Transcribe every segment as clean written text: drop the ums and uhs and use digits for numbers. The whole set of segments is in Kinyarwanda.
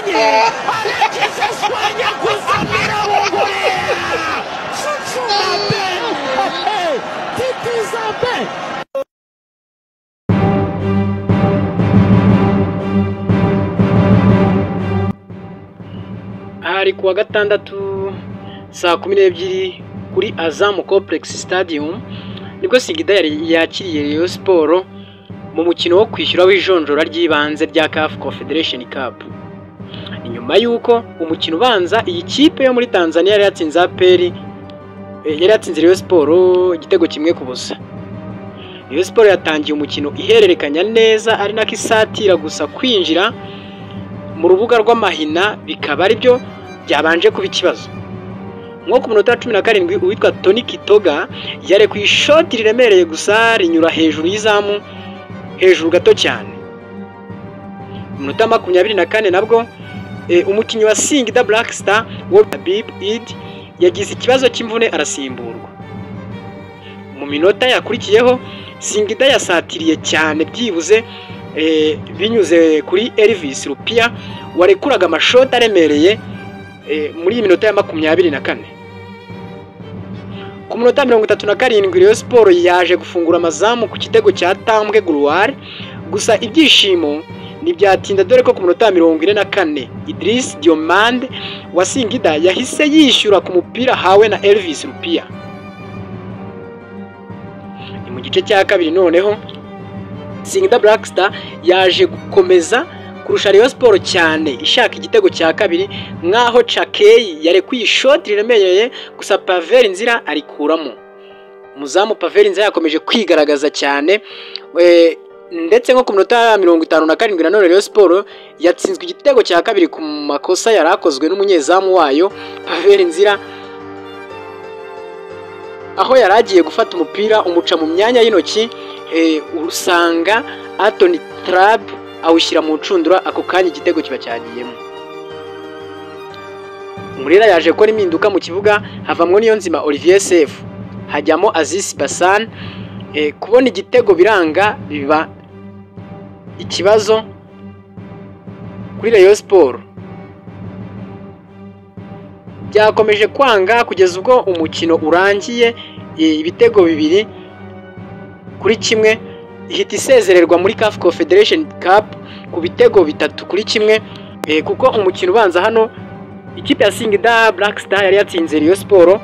Espanya kusamira Mongolia. Hari kuwa gatandatu saa 12 kuri Azam Complex Stadium nibwo Singida yakiriye Rayon Sport mu mukino wo kwishyura w'ijonjora ry'ibanze rya CAF Confederation Cup. Inyuma yuko umukino ubanza iyi kipe yo muri Tanzania yari yatsinze APR, yari yatsinze Rayon Sport igitego kimwe ku busa. Rayon Sport yatangiye umukino ihererekanya neza ari nako isatira gusa kwinjira mu rubuga rw'amahina bikaba ari byo byabanje kuba ikibazo. Nko ku minota 17 uwitwa Tony Kitoga yare ku ishoti riremereye gusa rinyura hejuru y'izamu hejuru gato cyane. Minota 24 nabwo umukinnyi wa Singida Black Star wo Habib Eid yagize ikibazo cy'imvune arasimburwa. Mu minota yakurikiyeho Singida yasatiriye cyane byibuze binyuze kuri Elvis Rupia warekuraga amashoti aremereye muri iyi minota ya 24. Ku minota 37 Rayon Sport yaje gufungura amazamu ku kitego cya Tambwe Gloire, gusa ibyishimo ntibyatinda dore ko ku minota 44 Idriss Diomande wa Singida yahise yishyura ku mupira hawe na Elvis Rupia. Ni mu gice cya kabiri noneho Singida Black Star yaje gukomeza kurusha Rayon Sport cyane ishaka igitego cya kabiri, nkaho Chakei yare kwishoti riremereye gusa Pavel Nzira arikuramo. Muzamu Pavel Nzira yakomeje kwigaragaza cyane, ndetse nko ku minota 57 na none Rayon Sport yatsinzwe igitego cya kabiri ku makosa yarakozwe n'umunyezamu wayo Pavel Nzira, aho yaragiye gufata umupira umuca mu myanya y'intoki, usanga Anthony Trab awushyira mu ncundura, ako kanya igitego kiba cyagiyemo. Murera yaje gukora impinduka mu kibuga, havamwo Niyonzima Olivier Sefu hajyamo Aziz Bassan. Kubona igitego biranga biba ikibazo kuri Rayon Sport. Byakomeje kwanga kugeza ubwo umukino urangiye ibitego 2-1 ihita isezererwa muri CAF Confederation Cup ku bitego 3-1, kuko umukino ubanza hano ikipe ya Singida Black Star yari yatsinze Rayon Sport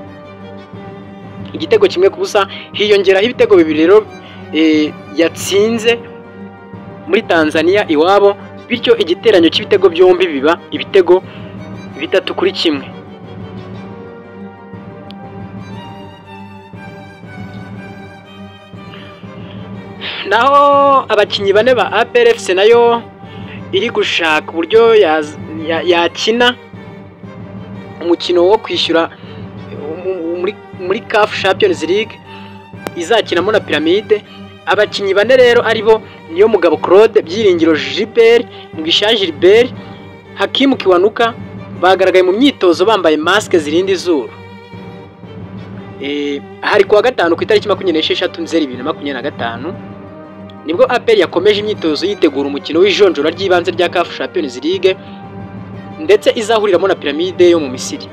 igitego kimwe ku busa, hiyongeraho ibitego 2 rero yatsinze muri Tanzania iwabo, bityo igiteranyo cy'ibitego byombi biba ibitego 3-1. Naho abakinnyi bane ba APR FC nayo iri gushaka uburyo yakina umukino wo kwishyura muri CAF Champions League izakinamo na Pyramide. Abakinnyi bane rero aribo niyo Mugabo Claude, Byiringiro Gilbert, Mugisha Gilbert, Hakimu Kiwanuka bagaragaye mu myitozo bambaye maske zirinda izuru. Hari kuwa gatanu ku itariki 26 Nzeri 2025 nibwo APR yakomeje imyitozo yitegura umukino w'ijonjora ry'ibanze rya CAF Champions League ndetse izahuriramo na Pyramide yo mu Misiri.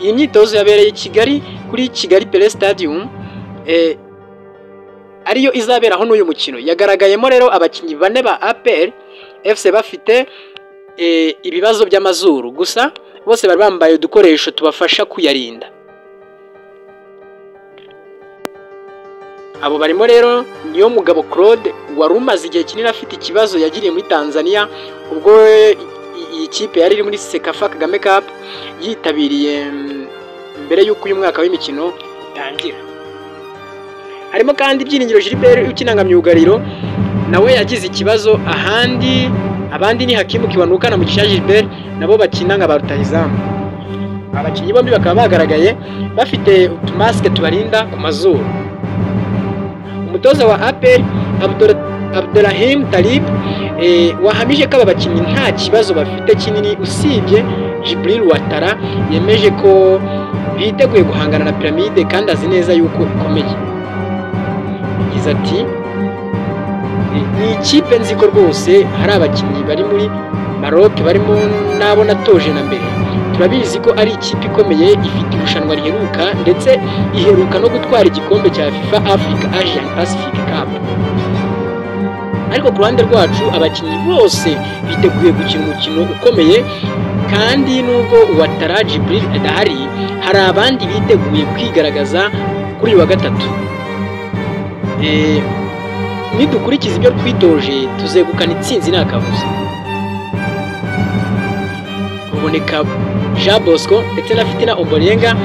Iyi myitozo yabereye Kigali kuri Kigali Pele Stadium, ariyo izaberaho n'uyu mukino. Yagaragayemo rero abakinnyi bane ba APR FC bafite ibibazo by'amazuru, gusa bose bari bambaye udukoresho tubafasha kuyarinda. Abo barimo rero niyo Mugabo Claude wari umaze igihe kinini afite ikibazo yagiriye muri Tanzania ubwo iyi kipe yari iri muri Sekafa Kagame Cup yitabiriye mbere y'uko uyu mwaka w'imikino utangira. Harimo kandi Byiringiro Gilbert ukinanga myugariro, nawe yagize ikibazo ahandi. Abandi ni Hakimu Kiwanuka na Mugisha Gilbert nabo bakina nka barutahizamu. Abakinnyi bombi bakaba bagaragaye bafite utumaske tubarinda ku mazuru. Umutoza wa APR Abdurrahim Talib wahamije ko aba bakinnyi nta kibazo bafite kinini usibye Jibril Watara yemeje ko biteguye guhangana na Pyramide kandi azi neza yuko ikomeye. Yagize ati ni ikipe nzi ko rwose hari abakinnyi bari Maroc barimo n'abo natoje na mbere turabizi ko ari ikipe ikomeye, ifite irushanwa riheruka ndetse iheruka no gutwara igikombe cya FIFA Africa Asian Pacific Cup. Ariko ku ruhande rwacu abakinnyi bose biteguye gukina umukino ukomeye, kandi nubwo Ouattara Djibril adahari, hari abandi biteguye kwigaragaza kuri uyu wa gatatu. Nidukurikiza ibyo twitoje tuzegukana itsinzi nta kabuza. Ruboneka Jean Bosco ndetse na Fitina Ombolenga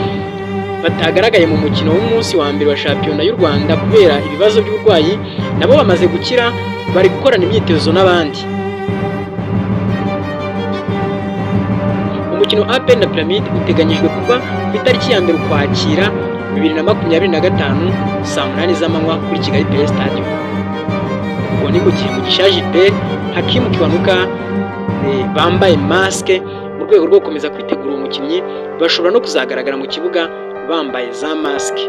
batagaragaye mu mukino w'umunsi wa mbere wa shampiyona y'u Rwanda kubera ibibazo by'uburwayi, nabo bamaze gukira bari gukorana imyitozo n'abandi. Umukino APR na Pyramid uteganyijwe kuba ku itariki ya mbere Ukwakira 2025 saa 8 z'amanywa kuri Kigali Play Stadium. Ubwo ni mu gihe Mugisha Gilbert, Hakimu Kiwanuka bambaye maske mu rwego rwo gukomeza kwitegura umukinnyi, bashobora no kuzagaragara mu kibuga bambaye za maske.